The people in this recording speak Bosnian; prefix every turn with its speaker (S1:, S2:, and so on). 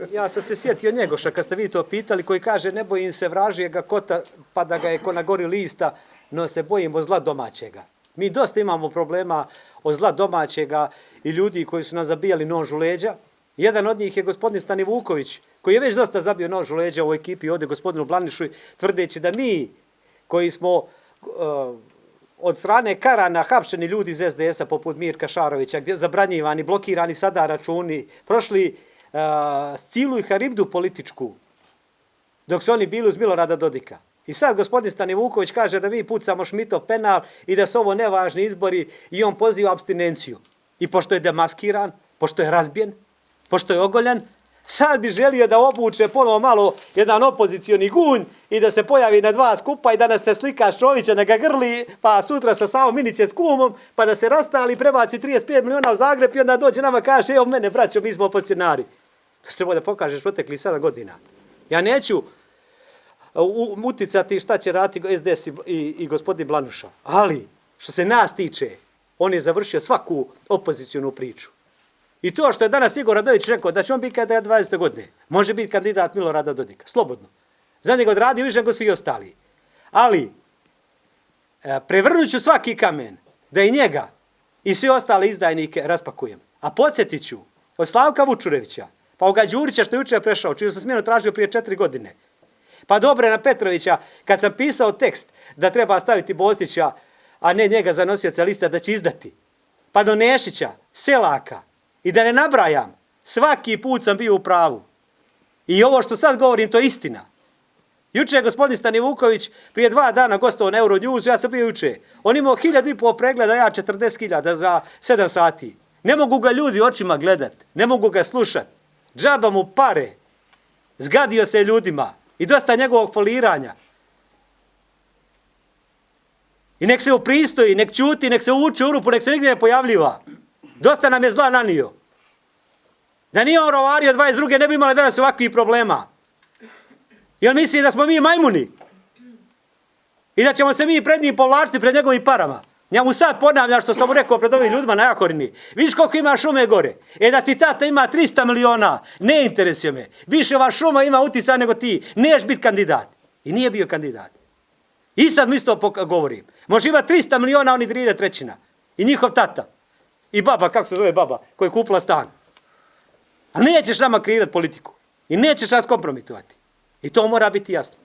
S1: Ja sam se sjetio Njegoša, kad ste vi to pitali, koji kaže ne bojim se vražijega kota, pa da ga je ko na gori lista, no se bojimo zla domaćega. Mi dosta imamo problema od zla domaćega i ljudi koji su nam zabijali nož u leđa. Jedan od njih je gospodin Stani Vuković, koji je već dosta zabio nož u leđa u ekipi ovdje gospodinu Blanišu, tvrdeći da mi, koji smo od strane Karana hapšeni ljudi iz SDS-a poput Mirka Šarovića, gdje zabranjivani, blokirani sada računi, prošli cilu i haribdu političku, dok su oni bili uz Milorada Dodika. I sad gospodin Stani Vuković kaže da mi pucamo Šmitov penal i da su ovo nevažni izbori i on poziva apstinenciju. I pošto je demaskiran, pošto je razbijen, pošto je ogoljan, sad bi želio da obuče ponovo malo jedan opozicioni gunj i da se pojavi na dva skupa i da nas se slika Šovića, da ga grli, pa sutra sa Savom Miniće s kumom, pa da se rastali, prebaci 35 miliona u Zagreb i onda dođe nama kaže, evo mene braćo, mi smo opozicionari. To se treba da pokažeš proteklih 7 godina. Ja neću uticati šta će raditi SDS i gospodin Blanuša, ali što se nas tiče, on je završio svaku opozicijonu priču. I to što je danas Igor Radović rekao da će on biti kada je 20. godine, može biti kandidat Milorada Dodika, slobodno. Za njega odradio više nego svi ostali. Ali, prevrnut ću svaki kamen da i njega i svi ostale izdajnike raspakujem. A podsjetit ću od Slavka Vučurevića, pa Oga Đurića što je juče prešao, čiju sam smjenu tražio prije 4 godine, pa Dobrana Petrovića, kad sam pisao tekst da treba staviti Bosnića, a ne njega za nosioca lista da će izdati, pa do Nešića, Selaka, i da ne nabrajam, svaki put sam bio u pravu. I ovo što sad govorim, to je istina. Juče je gospodin Stani Vuković prije 2 dana gostovao na Euronewsu, ja sam bio juče. On imao 1.500 pregleda, ja 40.000 za 7 sati. Ne mogu ga ljudi očima gledat, ne mogu ga slušat. Džaba mu pare, zgadio se ljudima i dosta njegovog foliranja. I nek se upristoji, nek ćuti, nek se uvuče u rupu, nek se nigdje ne pojavljiva. Dosta nam je zla nanio. Da nije on rovario 22. ne bi imali danas ovakvih problema. Jel misli da smo mi majmuni? I da ćemo se mi pred njim povlačiti pred njegovim parama? Ja mu sad ponavljam što sam mu rekao pred ovim ljudima na Jahorini. Vidiš koliko ima šume gore? Da ti tata ima 300 miliona, ne interesuje me. Više ova šuma ima utjecaj nego ti. Neš biti kandidat. I nije bio kandidat. I sad mi isto govorim. Može imati 300 miliona, oni 3/3. I njihov tata. I baba, kako se zove baba, koja je kupila stan. A nećeš nama kreirati politiku. I nećeš nas kompromitovati. I to mora biti jasno.